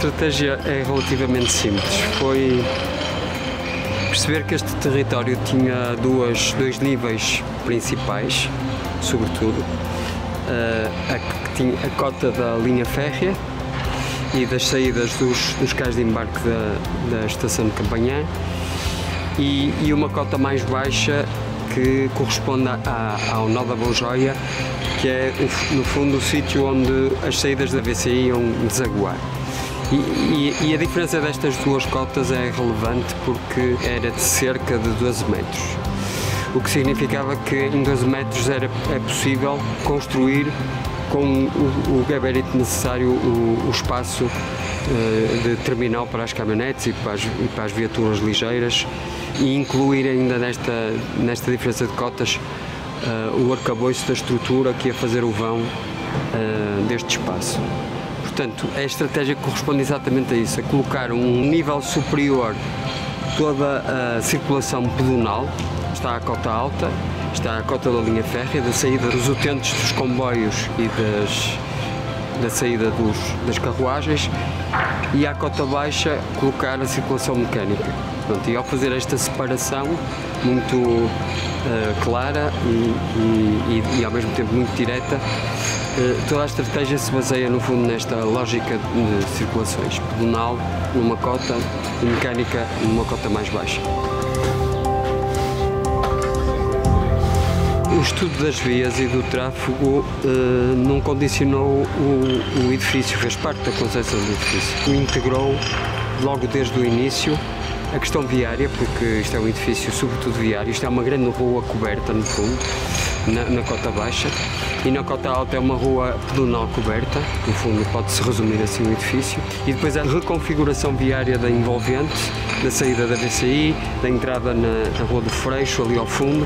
estratégia é relativamente simples. Foi perceber que este território tinha dois níveis principais, sobretudo. A cota da linha férrea e das saídas dos cais de embarque da estação de Campanhã e uma cota mais baixa que corresponde ao nó da Bonjoia, que é no fundo o sítio onde as saídas da VCI iam desaguar. E a diferença destas duas cotas é relevante porque era de cerca de 12 metros, o que significava que em 12 metros é possível construir com o gabarito necessário o espaço de terminal para as caminhonetes e para as viaturas ligeiras e incluir ainda nesta diferença de cotas o arcabouço da estrutura que ia fazer o vão deste espaço. Portanto, a estratégia corresponde exatamente a isso, a colocar um nível superior toda a circulação pedonal. Está a cota alta, está a cota da linha férrea, da saída dos utentes dos comboios e da saída das carruagens, e à cota baixa colocar a circulação mecânica. Pronto, e ao fazer esta separação muito clara e ao mesmo tempo muito direta, toda a estratégia se baseia no fundo nesta lógica de circulações pedonal numa cota e mecânica numa cota mais baixa. O estudo das vias e do tráfego não condicionou o edifício, fez parte da concepção do edifício. Integrou logo desde o início a questão viária, porque isto é um edifício sobretudo viário, isto é uma grande rua coberta no fundo, na cota baixa, e na cota alta é uma rua pedonal coberta, no fundo pode-se resumir assim o edifício, e depois a reconfiguração viária da envolvente, da saída da VCI, da entrada na Rua do Freixo, ali ao fundo,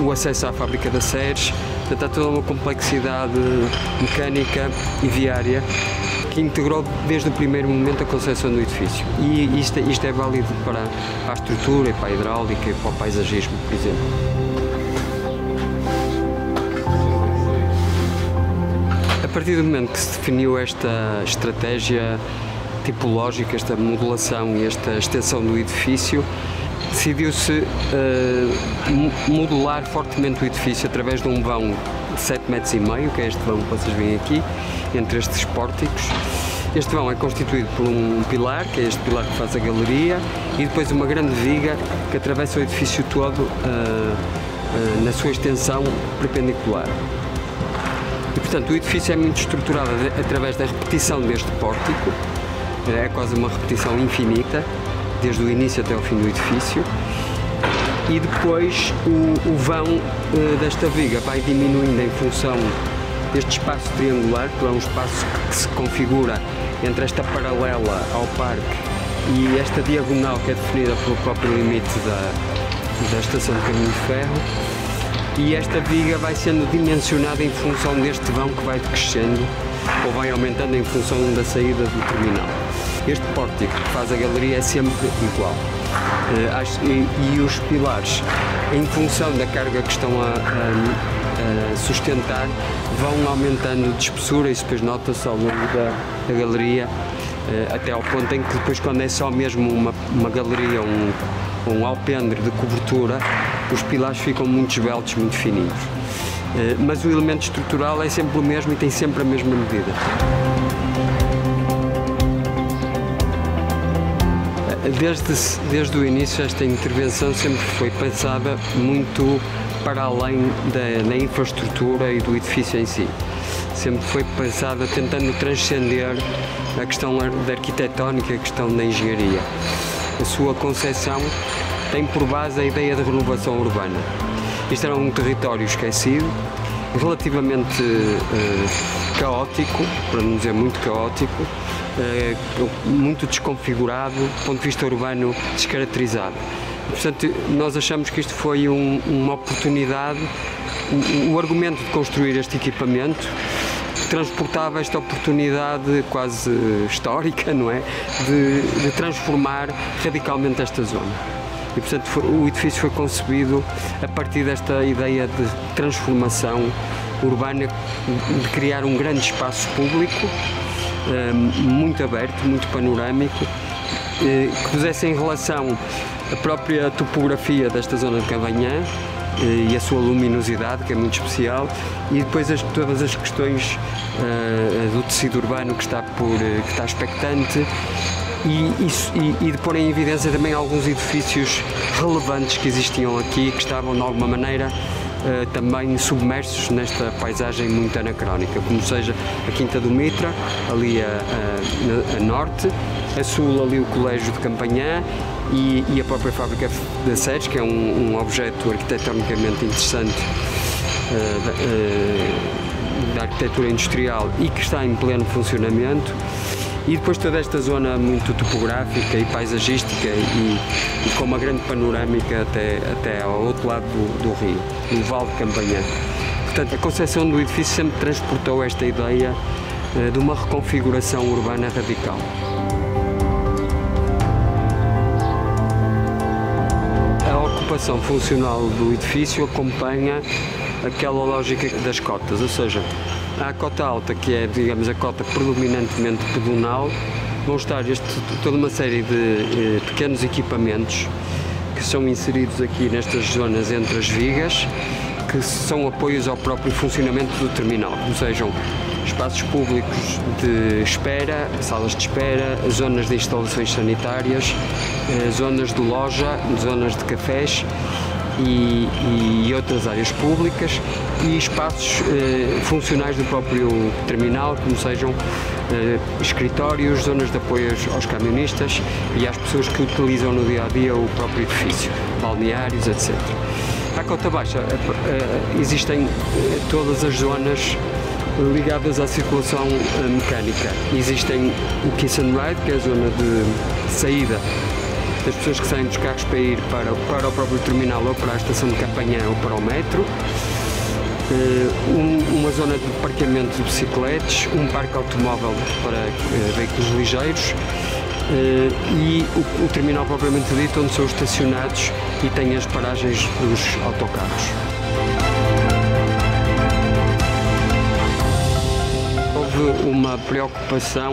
o acesso à fábrica da Ceres. Portanto, há toda uma complexidade mecânica e viária que integrou desde o primeiro momento a concepção do edifício. E isto é válido para a estrutura, e para a hidráulica e para o paisagismo, por exemplo. A partir do momento que se definiu esta estratégia tipológica, esta modulação e esta extensão do edifício, decidiu-se modular fortemente o edifício através de um vão de 7,5 metros, que é este vão que vocês veem aqui, entre estes pórticos. Este vão é constituído por um pilar, que é este pilar que faz a galeria, e depois uma grande viga que atravessa o edifício todo na sua extensão perpendicular. E, portanto, o edifício é muito estruturado através da repetição deste pórtico, é quase uma repetição infinita, desde o início até ao fim do edifício, e depois o vão desta viga vai diminuindo em função deste espaço triangular, que é um espaço que se configura entre esta paralela ao parque e esta diagonal que é definida pelo próprio limite da estação de caminho de ferro, e esta viga vai sendo dimensionada em função deste vão que vai crescendo ou vai aumentando em função da saída do terminal. Este pórtico que faz a galeria é sempre igual. E os pilares, em função da carga que estão a sustentar, vão aumentando de espessura, e isso depois nota-se ao longo da galeria, até ao ponto em que depois, quando é só mesmo uma galeria, um alpendre de cobertura, os pilares ficam muito esbeltos, muito fininhos. Mas o elemento estrutural é sempre o mesmo e tem sempre a mesma medida. Desde o início, esta intervenção sempre foi pensada muito para além da infraestrutura e do edifício em si. Sempre foi pensada tentando transcender a questão da arquitetónica e a questão da engenharia. A sua concepção tem por base a ideia de renovação urbana. Isto era um território esquecido, relativamente caótico, para não dizer muito caótico, muito desconfigurado, do ponto de vista urbano descaracterizado. Portanto, nós achamos que isto foi uma oportunidade, o argumento de construir este equipamento transportava esta oportunidade quase histórica, não é? De transformar radicalmente esta zona. E, portanto, o edifício foi concebido a partir desta ideia de transformação urbana, de criar um grande espaço público muito aberto, muito panorâmico, que pusesse em relação a própria topografia desta zona de Cavanhã e a sua luminosidade, que é muito especial, e depois todas as questões do tecido urbano que está expectante, e de pôr em evidência também alguns edifícios relevantes que existiam aqui, que estavam de alguma maneira também submersos nesta paisagem muito anacrónica, como seja a Quinta do Mitra, ali a norte, a sul ali o Colégio de Campanhã e a própria fábrica da SEDES, que é um objeto arquitetonicamente interessante da arquitetura industrial e que está em pleno funcionamento. E depois toda esta zona muito topográfica e paisagística e com uma grande panorâmica até ao outro lado do rio, no Vale de Campanhã. Portanto, a concepção do edifício sempre transportou esta ideia de uma reconfiguração urbana radical. A ocupação funcional do edifício acompanha aquela lógica das cotas, ou seja, há a cota alta, que é, digamos, a cota predominantemente pedonal, vão estar toda uma série de pequenos equipamentos que são inseridos aqui nestas zonas entre as vigas, que são apoios ao próprio funcionamento do terminal, como sejam espaços públicos de espera, salas de espera, zonas de instalações sanitárias, zonas de loja, zonas de cafés e outras áreas públicas e espaços funcionais do próprio terminal, como sejam escritórios, zonas de apoio aos camionistas e às pessoas que utilizam no dia-a-dia o próprio edifício, balneários, etc. À cota baixa existem todas as zonas ligadas à circulação mecânica. Existem o Kiss and Ride, que é a zona de saída das pessoas que saem dos carros para ir para o próprio terminal ou para a estação de Campanhã ou para o metro, uma zona de parqueamento de bicicletas, um parque automóvel para veículos ligeiros e o terminal propriamente dito, onde são estacionados e tem as paragens dos autocarros. Houve uma preocupação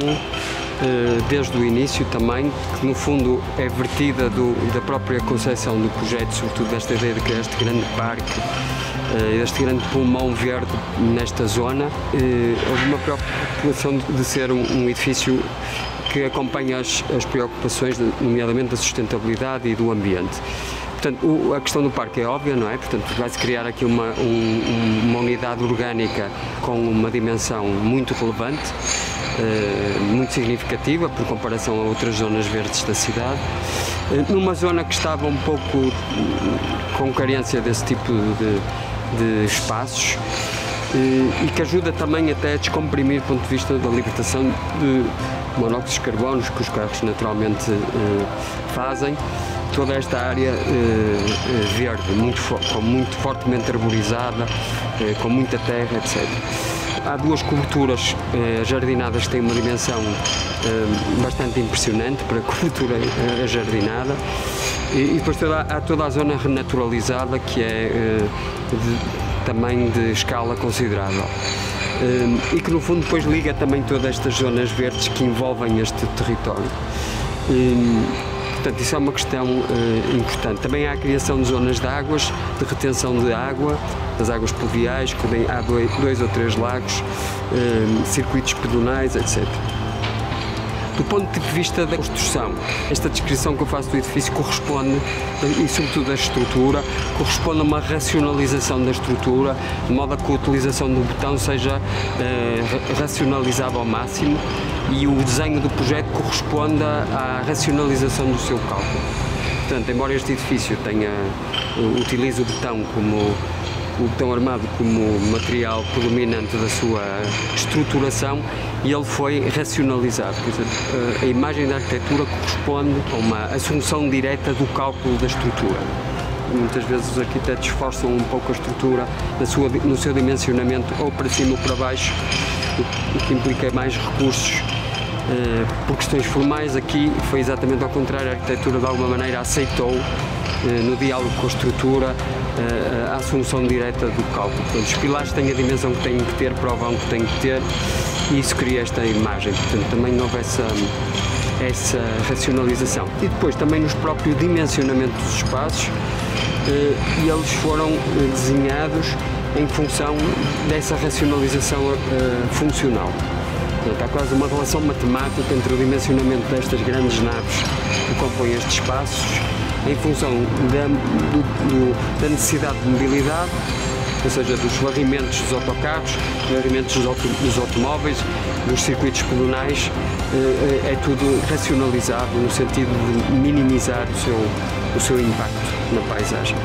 desde o início também, que no fundo é vertida da própria concepção do projeto, sobretudo desta ideia de criar este grande parque, este grande pulmão verde nesta zona. Houve uma preocupação de ser um edifício que acompanha as preocupações, nomeadamente da sustentabilidade e do ambiente. Portanto, a questão do parque é óbvia, não é? Portanto, vai-se criar aqui uma unidade orgânica com uma dimensão muito relevante, muito significativa por comparação a outras zonas verdes da cidade, numa zona que estava um pouco com carência desse tipo de espaços e que ajuda também até a descomprimir do ponto de vista da libertação de monóxidos de carbono que os carros naturalmente fazem. Toda esta área verde, muito fortemente arborizada, com muita terra, etc. Há duas coberturas jardinadas que têm uma dimensão bastante impressionante para a cobertura jardinada e depois há toda a zona renaturalizada que é também de escala considerável e que no fundo depois liga também todas estas zonas verdes que envolvem este território. Portanto, isso é uma questão importante. Também há a criação de zonas de águas, de retenção de água, das águas pluviais, que há 2 ou 3 lagos, circuitos pedonais, etc. Do ponto de vista da construção, esta descrição que eu faço do edifício corresponde, e sobretudo da estrutura, corresponde a uma racionalização da estrutura, de modo a que a utilização do betão seja racionalizada ao máximo e o desenho do projeto corresponda à racionalização do seu cálculo. Portanto, embora este edifício utilize o betão armado como material predominante da sua estruturação, e ele foi racionalizado. Quer dizer, a imagem da arquitetura corresponde a uma assunção direta do cálculo da estrutura. Muitas vezes os arquitetos forçam um pouco a estrutura no seu dimensionamento ou para cima ou para baixo, o que implica mais recursos por questões formais. Aqui foi exatamente ao contrário, a arquitetura de alguma maneira aceitou no diálogo com a estrutura a assunção direta do cálculo. Portanto, os pilares têm a dimensão que têm que ter para o vão que têm que ter e isso cria esta imagem. Portanto, também houve essa racionalização. E depois também nos próprios dimensionamentos dos espaços, e eles foram desenhados em função dessa racionalização funcional. Portanto, há quase uma relação matemática entre o dimensionamento destas grandes naves que compõem estes espaços em função da necessidade de mobilidade, ou seja, dos varrimentos dos autocarros, dos varrimentos dos automóveis, dos circuitos pedonais. É tudo racionalizado no sentido de minimizar o seu impacto na paisagem.